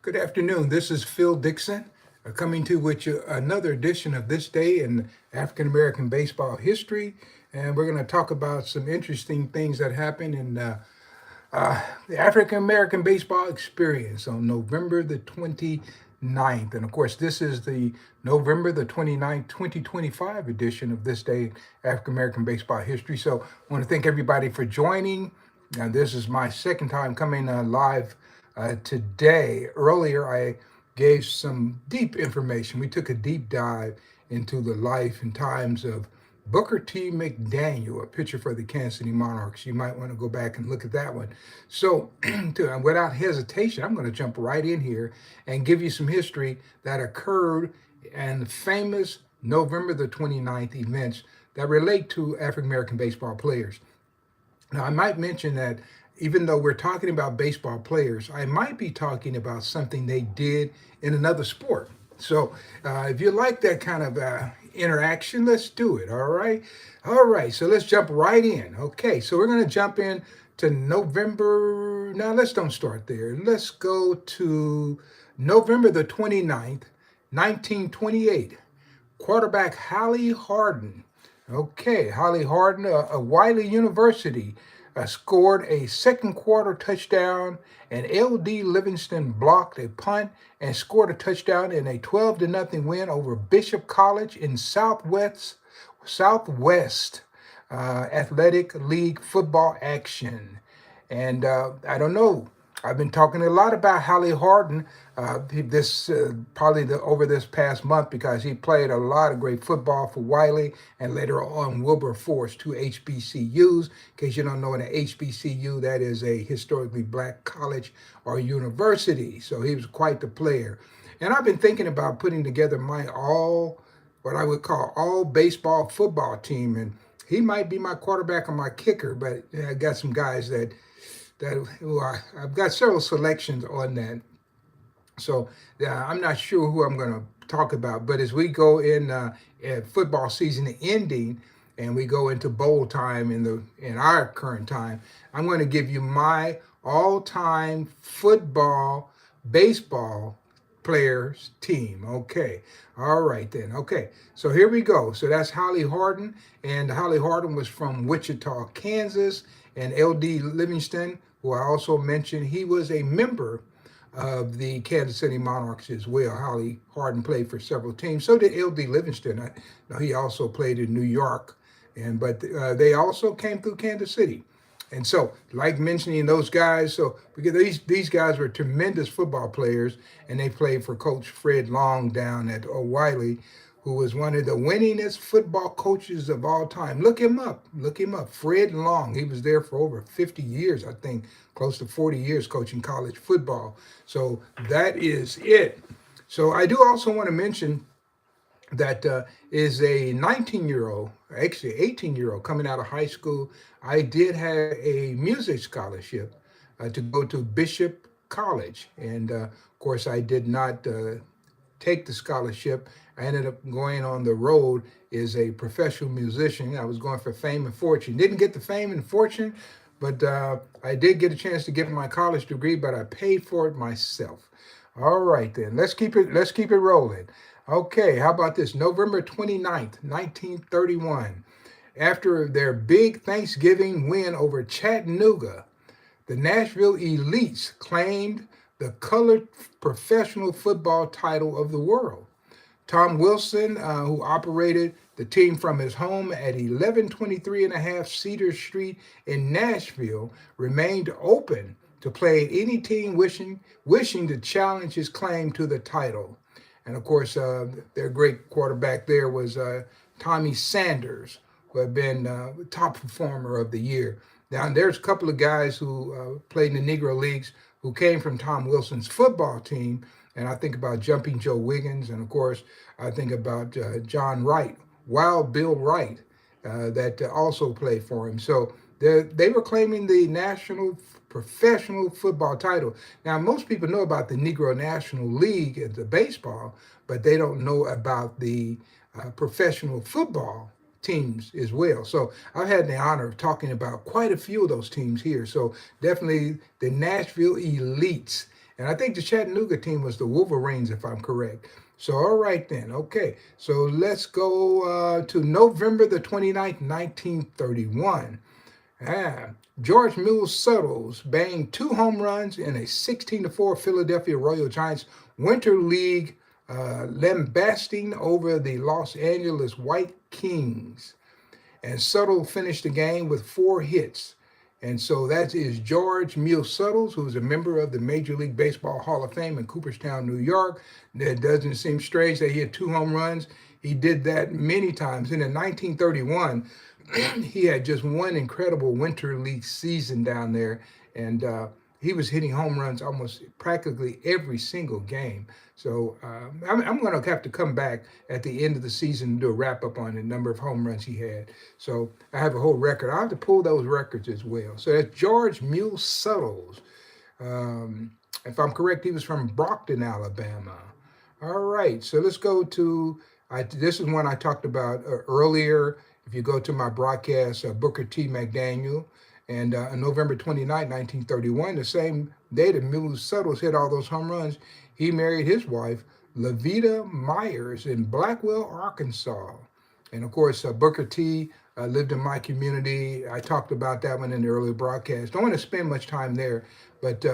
Good afternoon. This is Phil Dixon coming to with you another edition of This Day in African American Baseball History. And we're going to talk about some interesting things that happened in the African American baseball experience on November the 29th. And of course, this is the November the 29th, 2025 edition of This Day in African American Baseball History. So I want to thank everybody for joining. Now, this is my second time coming live today. Earlier, I gave some deep information. We took a deep dive into the life and times of Booker T. McDaniel, a pitcher for the Kansas City Monarchs. You might want to go back and look at that one. So, without hesitation, I'm going to jump right in here and give you some history that occurred and the famous November the 29th events that relate to African American baseball players. Now, I might mention that even though we're talking about baseball players, I might be talking about something they did in another sport. So, if you like that kind of interaction, let's do it. All right. All right. So let's jump right in. Okay. So we're going to jump in to November. Now, let's don't start there. Let's go to November the 29th, 1928. Quarterback Hallie Harden. Okay, Hallie Harden of Wiley University scored a second quarter touchdown, and L.D. Livingston blocked a punt and scored a touchdown in a 12-0 win over Bishop College in Southwest Athletic League football action. And I don't know. I've been talking a lot about Hallie Harden over this past month because he played a lot of great football for Wiley and later on Wilberforce, two HBCUs. In case you don't know, in an HBCU, that is a historically black college or university. So he was quite the player. And I've been thinking about putting together what I would call all baseball football team. And he might be my quarterback or my kicker, but I got some guys I've got several selections on that. So I'm not sure who I'm going to talk about. But as we go in football season ending and we go into bowl time in our current time, I'm going to give you my all-time football, baseball players team. Okay. All right then. Okay. So here we go. So that's Hallie Harden. And Hallie Harden was from Wichita, Kansas. And L.D. Livingston, who I also mentioned, he was a member of the Kansas City Monarchs as well. Hallie Harden played for several teams. So did L.D. Livingston. He also played in New York. But they also came through Kansas City. And so, like mentioning those guys, so because these guys were tremendous football players, and they played for Coach Fred Long down at Wiley, who was one of the winningest football coaches of all time. Look him up. Look him up. Fred Long. He was there for over 50 years, I think, close to 40 years coaching college football. So that is it. So I do also want to mention that is a 19-year-old, actually 18-year-old coming out of high school. I did have a music scholarship to go to Bishop College. And of course, I did not take the scholarship. I ended up going on the road as a professional musician. I was going for fame and fortune. Didn't get the fame and fortune, but I did get a chance to get my college degree, but I paid for it myself. All right, then. Let's keep it rolling. Okay, how about this? November 29th, 1931. After their big Thanksgiving win over Chattanooga, the Nashville Elites claimed the colored professional football title of the world. Tom Wilson, who operated the team from his home at 1123 and a half Cedar Street in Nashville, remained open to play any team wishing to challenge his claim to the title. And of course, their great quarterback there was Tommy Sanders, who had been top performer of the year. Now, there's a couple of guys who played in the Negro Leagues who came from Tom Wilson's football team. And I think about Jumping Joe Wiggins. And of course, I think about John Wright, Wild Bill Wright, that also played for him. So they were claiming the national professional football title. Now, most people know about the Negro National League and the baseball, but they don't know about the professional football teams as well. So I've had the honor of talking about quite a few of those teams here. So definitely the Nashville Elites. And I think the Chattanooga team was the Wolverines, if I'm correct. So, all right then. Okay. So let's go to November the 29th, 1931. Ah, George Mills Suttles banged 2 home runs in a 16-4 Philadelphia Royal Giants Winter League lambasting over the Los Angeles White Kings. And Suttle finished the game with 4 hits. And so that is George Mills Suttles, who's a member of the Major League Baseball Hall of Fame in Cooperstown, New York. That doesn't seem strange that he had 2 home runs. He did that many times. And in 1931, he had just one incredible Winter League season down there. And he was hitting home runs almost practically every single game. So I'm going to have to come back at the end of the season and do a wrap up on the number of home runs he had. So I have a whole record. I'll have to pull those records as well. So that's George Mills Suttles. If I'm correct, he was from Brockton, Alabama. All right. So let's go to, this is one I talked about earlier. If you go to my broadcast, Booker T. McDaniel. And on November 29, 1931, the same day that Mills Suttles hit all those home runs, he married his wife, Levita Myers, in Blackwell, Arkansas. And of course, Booker T lived in my community. I talked about that one in the earlier broadcast. Don't want to spend much time there, but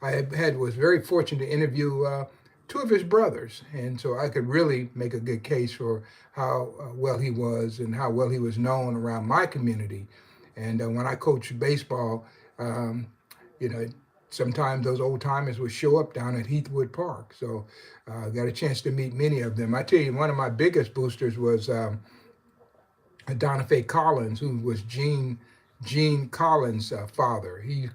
was very fortunate to interview 2 of his brothers. And so I could really make a good case for how well he was and how well he was known around my community. And when I coached baseball, sometimes those old timers would show up down at Heathwood Park. So I got a chance to meet many of them. I tell you, one of my biggest boosters was Donifay Collins, who was Gene Collins' father. He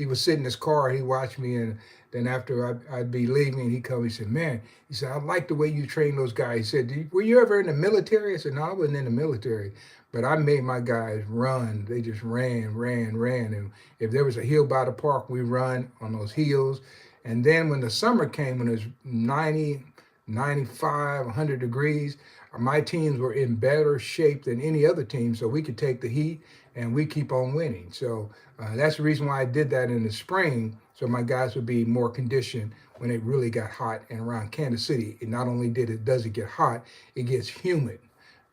was sitting in his car, he watched me, and then after I'd be leaving, he'd come, he said, man, he said, I like the way you train those guys. He said, were you ever in the military? I said, no, I wasn't in the military. But I made my guys run. They just ran. And if there was a hill by the park, we run on those hills. And then when the summer came, when it was 90, 95, 100 degrees, my teams were in better shape than any other team, so we could take the heat and we keep on winning. So that's the reason why I did that in the spring, so my guys would be more conditioned when it really got hot. And around Kansas City, it not only does it get hot, it gets humid.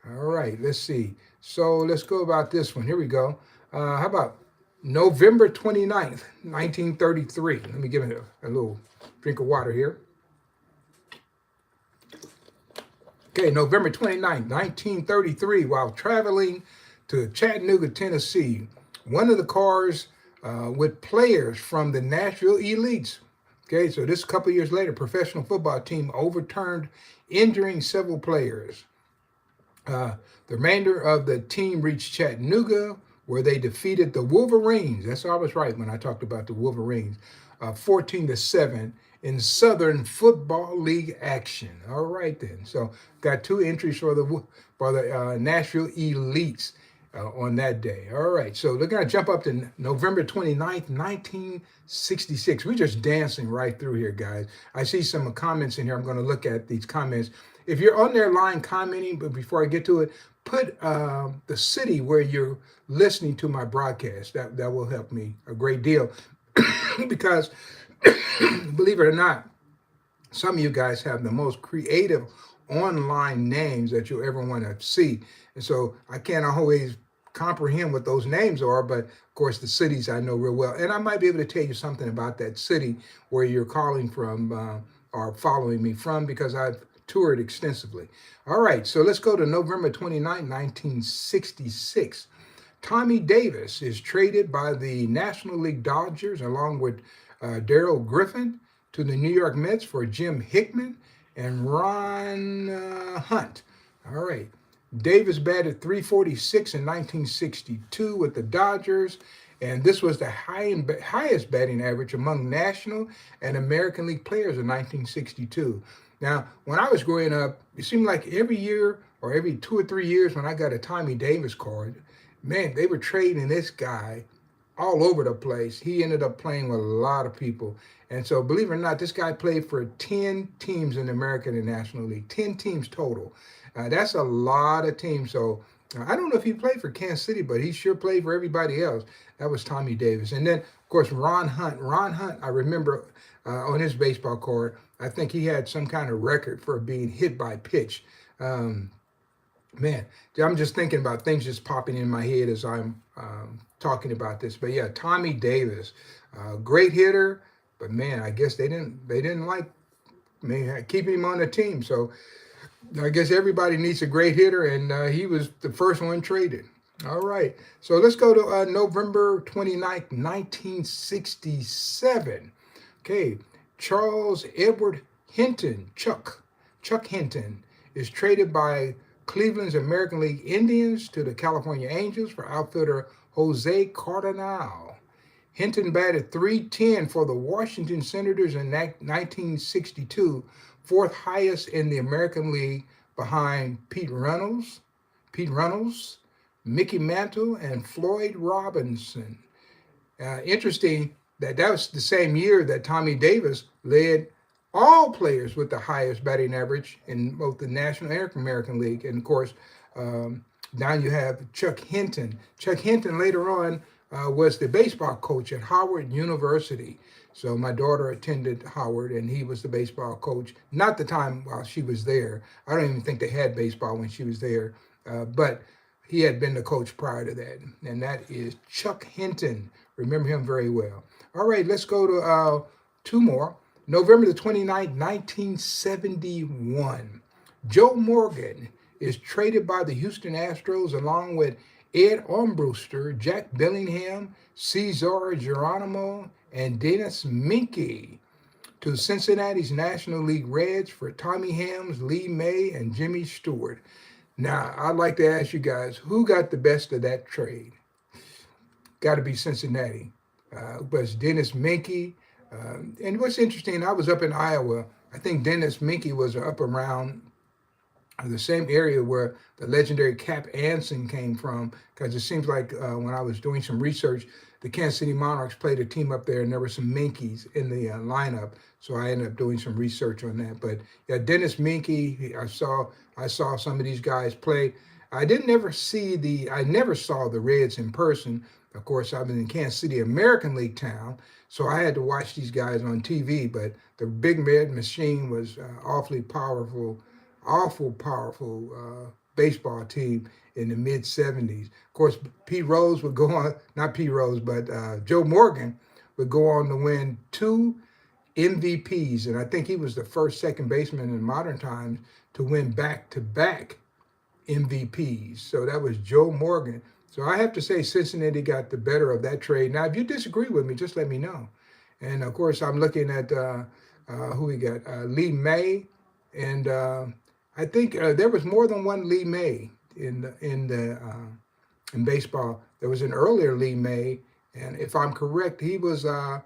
All right, let's see. So let's go about this one. Here we go. How about November 29th, 1933? Let me give it a little drink of water here. Okay, November 29th, 1933, while traveling to Chattanooga, Tennessee, one of the cars with players from the Nashville Elites. Okay, so this a couple years later, professional football team overturned, injuring several players. The remainder of the team reached Chattanooga, where they defeated the Wolverines. That's I was right when I talked about the Wolverines, 14-7 in Southern Football League action. All right then. So got 2 entries for the Nashville Elites on that day. All right. So they're going to jump up to November 29th, 1966. We're just dancing right through here, guys. I see some comments in here. I'm going to look at these comments. If you're on their line commenting, but before I get to it, put the city where you're listening to my broadcast. That will help me a great deal because believe it or not, some of you guys have the most creative online names that you'll ever want to see. And so I can't always comprehend what those names are, but of course the cities I know real well. And I might be able to tell you something about that city where you're calling from or following me from, because I've toured extensively. All right, so let's go to November 29, 1966. Tommy Davis is traded by the National League Dodgers along with Darrell Griffin to the New York Mets for Jim Hickman and Ron Hunt. All right. Davis batted .346 in 1962 with the Dodgers, and this was the highest batting average among National and American League players in 1962. Now, when I was growing up, it seemed like every year or every 2 or 3 years when I got a Tommy Davis card, man, they were trading this guy all over the place. He ended up playing with a lot of people. And so, believe it or not, this guy played for 10 teams in the American and National League, 10 teams total. That's a lot of teams. So I don't know if he played for Kansas City, but he sure played for everybody else. That was Tommy Davis. And then, of course, Ron Hunt. Ron Hunt, I remember on his baseball card. I think he had some kind of record for being hit by pitch. Um, Man, I'm just thinking about things just popping in my head as I'm talking about this. But yeah, Tommy Davis, great hitter, but man, I guess they didn't like keeping him on the team. So I guess everybody needs a great hitter, and he was the first one traded. All right, so let's go to November 29th, 1967. Okay, Charles Edward Hinton, Chuck Hinton, is traded by Cleveland's American League Indians to the California Angels for outfielder Jose Cardenal. Hinton batted .310 for the Washington Senators in 1962, fourth highest in the American League behind Pete Runnels, Mickey Mantle, and Floyd Robinson. Interesting that was the same year that Tommy Davis led all players with the highest batting average in both the National and American League. And of course, now you have Chuck Hinton. Chuck Hinton later on was the baseball coach at Howard University. So my daughter attended Howard, and he was the baseball coach. Not the time while she was there. I don't even think they had baseball when she was there. But he had been the coach prior to that. And that is Chuck Hinton. Remember him very well. All right, let's go to two more. November the 29th, 1971. Joe Morgan is traded by the Houston Astros along with Ed Armbruster, Jack Bellingham, Cesar Geronimo, and Dennis Minke to Cincinnati's National League Reds for Tommy Hams, Lee May, and Jimmy Stewart. Now, I'd like to ask you guys, who got the best of that trade? Got to be Cincinnati. Was Dennis Minke. And what's interesting, I was up in Iowa. I think Dennis Minke was up around the same area where the legendary Cap Anson came from, because it seems like when I was doing some research, the Kansas City Monarchs played a team up there, and there were some Minkes in the lineup. So I ended up doing some research on that. But yeah, Dennis Minke, I saw some of these guys play. I never saw the Reds in person. Of course, I've been in Kansas City, American League town, so I had to watch these guys on TV. But the Big Red Machine was awfully powerful baseball team in the mid 70s. Of course, Pete Rose would go on, not Pete Rose, but Joe Morgan would go on to win 2 MVPs. And I think he was the first second baseman in modern times to win back-to-back MVPs. So that was Joe Morgan. So I have to say Cincinnati got the better of that trade. Now, if you disagree with me, just let me know. And of course, I'm looking at who we got, Lee May, and I think there was more than one Lee May in baseball. There was an earlier Lee May, and if I'm correct, he was an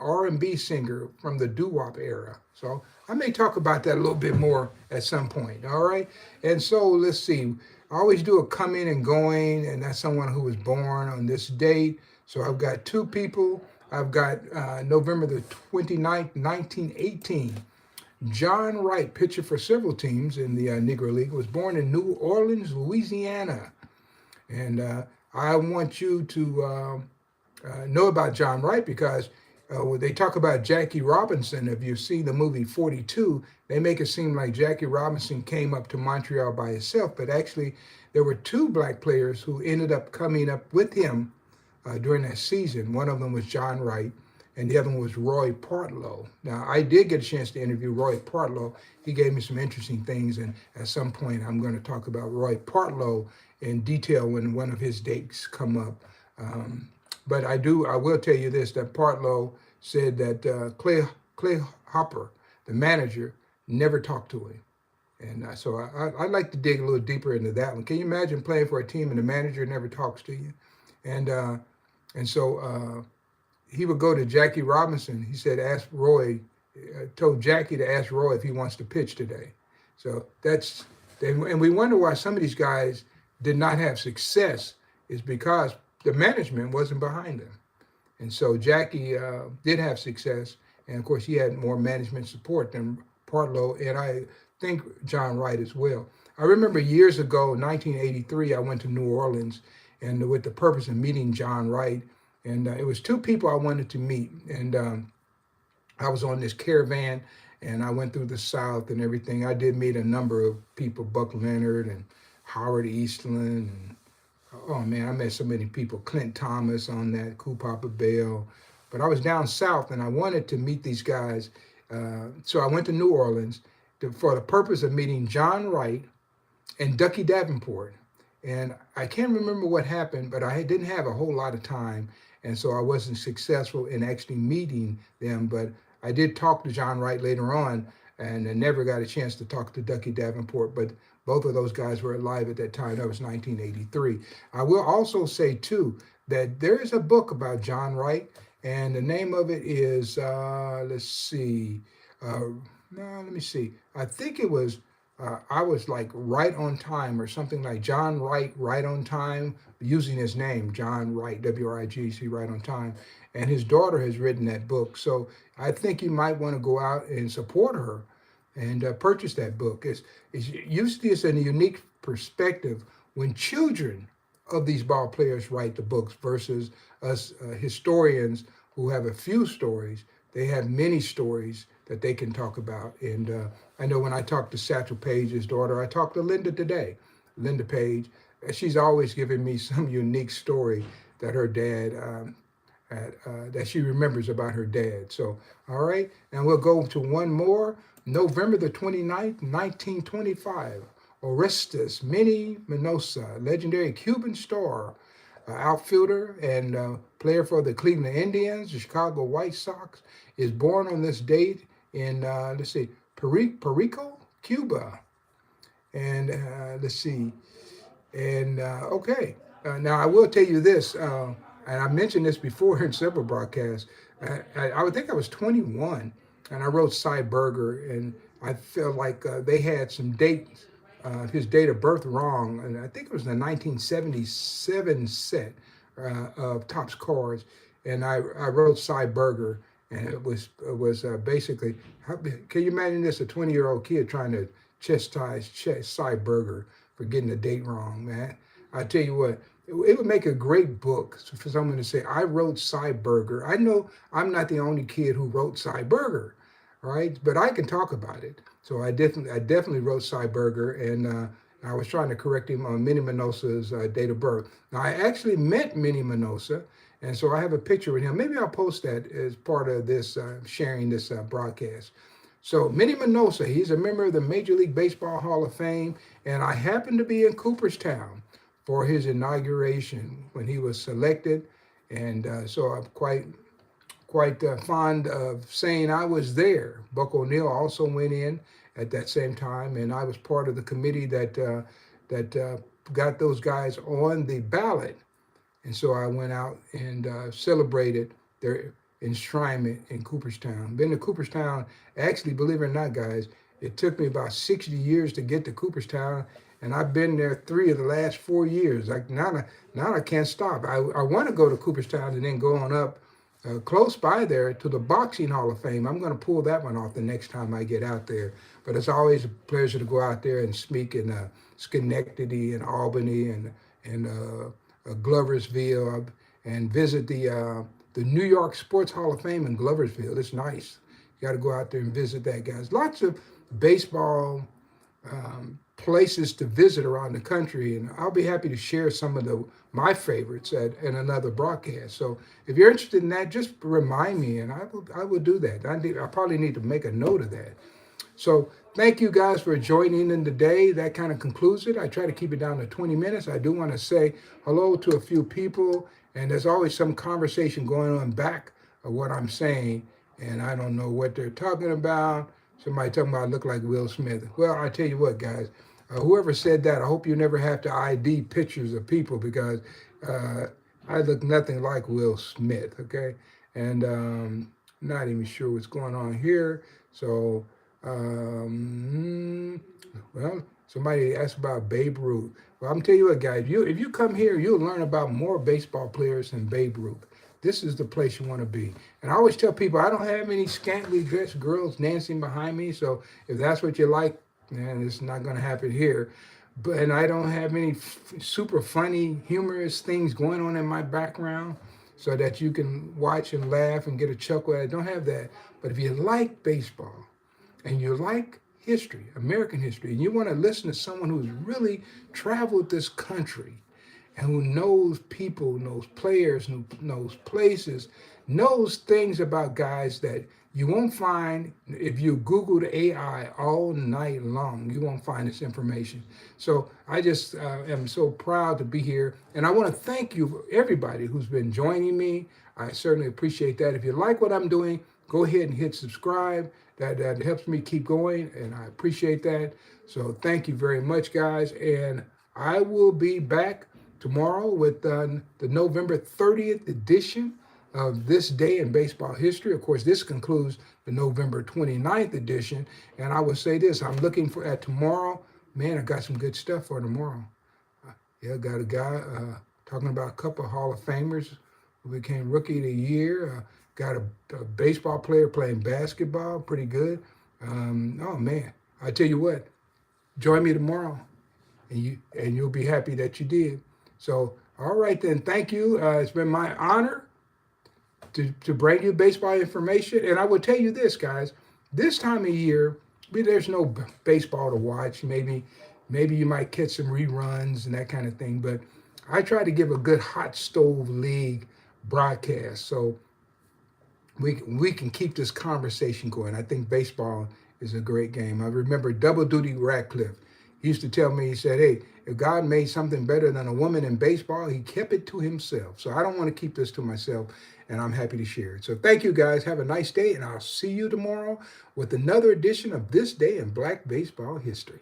R&B singer from the doo-wop era. So I may talk about that a little bit more at some point. All right, and so let's see. I always do a coming and going, and that's someone who was born on this date. So I've got 2 people. I've got November the 29th, 1918. John Wright, pitcher for several teams in the Negro League, was born in New Orleans, Louisiana. And I want you to know about John Wright because when they talk about Jackie Robinson, if you've seen the movie 42, they make it seem like Jackie Robinson came up to Montreal by himself, but actually there were 2 black players who ended up coming up with him during that season. One of them was John Wright, and the other one was Roy Partlow. Now, I did get a chance to interview Roy Partlow. He gave me some interesting things, and at some point I'm going to talk about Roy Partlow in detail when one of his dates come up. But I will tell you this, that Partlow said that Clay Hopper, the manager, never talked to him. And so I'd like to dig a little deeper into that one. Can you imagine playing for a team and the manager never talks to you? And so he would go to Jackie Robinson. He said, told Jackie to ask Roy if he wants to pitch today. So and we wonder why some of these guys did not have success is because the management wasn't behind them. And so Jackie did have success. And of course, he had more management support than Partlow, and I think John Wright as well. I remember years ago, 1983, I went to New Orleans and with the purpose of meeting John Wright. And it was 2 people I wanted to meet. And I was on this caravan and I went through the South and everything. I did meet a number of people, Buck Leonard and Howard Eastland. And oh man, I met so many people. Clint Thomas on that, Cool Papa Bell. But I was down south and I wanted to meet these guys. So I went to New Orleans for the purpose of meeting John Wright and Ducky Davenport. And I can't remember what happened, but I didn't have a whole lot of time. And so I wasn't successful in actually meeting them. But I did talk to John Wright later on, and I never got a chance to talk to Ducky Davenport. But both of those guys were alive at that time. That was 1983. I will also say, too, that there is a book about John Wright, and the name of it is, let's see, let me see. I think it was I was like Right on Time or something like John Wright, Right on Time, using his name, John Wright, W-R-I-G-C, Right on Time. And his daughter has written that book. So I think you might want to go out and support her and purchase that book. Usually it's a unique perspective when children of these ball players write the books versus us historians who have a few stories. They have many stories that they can talk about. And I know when I talked to Satchel Paige's daughter, I talked to Linda today, Linda Page. She's always giving me some unique story that her dad, that she remembers about her dad. So, all right, and we'll go to one more. November the 29th, 1925, Orestes Minnie Minoso, legendary Cuban star, outfielder and player for the Cleveland Indians, the Chicago White Sox, is born on this date in, let's see, Perico, Cuba. And let's see, and okay. Now I will tell you this, and I mentioned this before in several broadcasts. I would think I was 21, and I wrote Cy Berger, and I felt like they had some dates, his date of birth wrong, and I think it was the 1977 set of Topps cards, and I wrote Cy Berger, and it was basically, can you imagine this, a 20-year-old kid trying to chastise Cy Berger for getting the date wrong, man. I tell you what, it would make a great book for someone to say, I wrote Cy Berger. I know I'm not the only kid who wrote Cy Berger, right? But I can talk about it. So I definitely wrote Cy Berger, and I was trying to correct him on Minnie Minoso's date of birth. Now, I actually met Minnie Minoso, and so I have a picture with him. Maybe I'll post that as part of this, sharing this broadcast. So Minnie Minoso, he's a member of the Major League Baseball Hall of Fame, and I happened to be in Cooperstown for his inauguration when he was selected, and so I'm quite fond of saying I was there. Buck O'Neil also went in at that same time, and I was part of the committee that got those guys on the ballot. And so I went out and celebrated their enshrinement in Cooperstown. Been to Cooperstown, actually, believe it or not, guys, it took me about 60 years to get to Cooperstown, and I've been there 3 of the last 4 years. Like now I can't stop. I want to go to Cooperstown and then go on up close by there to the Boxing Hall of Fame. I'm going to pull that one off the next time I get out there. But it's always a pleasure to go out there and speak in Schenectady and Albany and Gloversville, and visit the New York Sports Hall of Fame in Gloversville. It's nice. You got to go out there and visit that, guys. Lots of baseball places to visit around the country, and I'll be happy to share some of my favorites in another broadcast. So if you're interested in that, just remind me, and I will do that. I probably need to make a note of that. So thank you guys for joining in today. That kind of concludes it. I try to keep it down to 20 minutes. I do want to say hello to a few people, and there's always some conversation going on back of what I'm saying, and I don't know what they're talking about. Somebody talking about I look like Will Smith. Well, I tell you what, guys, whoever said that, I hope you never have to ID pictures of people, because I look nothing like Will Smith, okay? And not even sure what's going on here. So, well, somebody asked about Babe Ruth. Well, I'm telling you what, guys, if you come here, you'll learn about more baseball players than Babe Ruth. This is the place you want to be. And I always tell people, I don't have any scantily dressed girls dancing behind me. So if that's what you like, man, it's not going to happen here. And I don't have any super funny, humorous things going on in my background. so that you can watch and laugh and get a chuckle. I don't have that. But if you like baseball and you like history, American history, and you want to listen to someone who's really traveled this country and who knows people, knows players, knows places, knows things about guys that you won't find if you Google the AI all night long. You won't find this information. So I just am so proud to be here. And I want to thank you, everybody who's been joining me. I certainly appreciate that. If you like what I'm doing, go ahead and hit subscribe. That helps me keep going, and I appreciate that. So thank you very much, guys. And I will be back tomorrow with the November 30th edition of This Day in Baseball History. Of course, this concludes the November 29th edition. And I will say this, I'm looking for at tomorrow. Man, I got some good stuff for tomorrow. Yeah, got a guy talking about a couple of Hall of Famers who became Rookie of the Year. Got a baseball player playing basketball, pretty good. Oh man, I tell you what, join me tomorrow, and you'll be happy that you did. So, all right then, thank you. It's been my honor to bring you baseball information. And I will tell you this, guys, this time of year, there's no baseball to watch. Maybe you might catch some reruns and that kind of thing. But I try to give a good hot stove league broadcast, so we can keep this conversation going. I think baseball is a great game. I remember Double Duty Radcliffe. He used to tell me, he said, hey, if God made something better than a woman in baseball, he kept it to himself. So I don't want to keep this to myself, and I'm happy to share it. So thank you, guys. Have a nice day, and I'll see you tomorrow with another edition of This Day in Black Baseball History.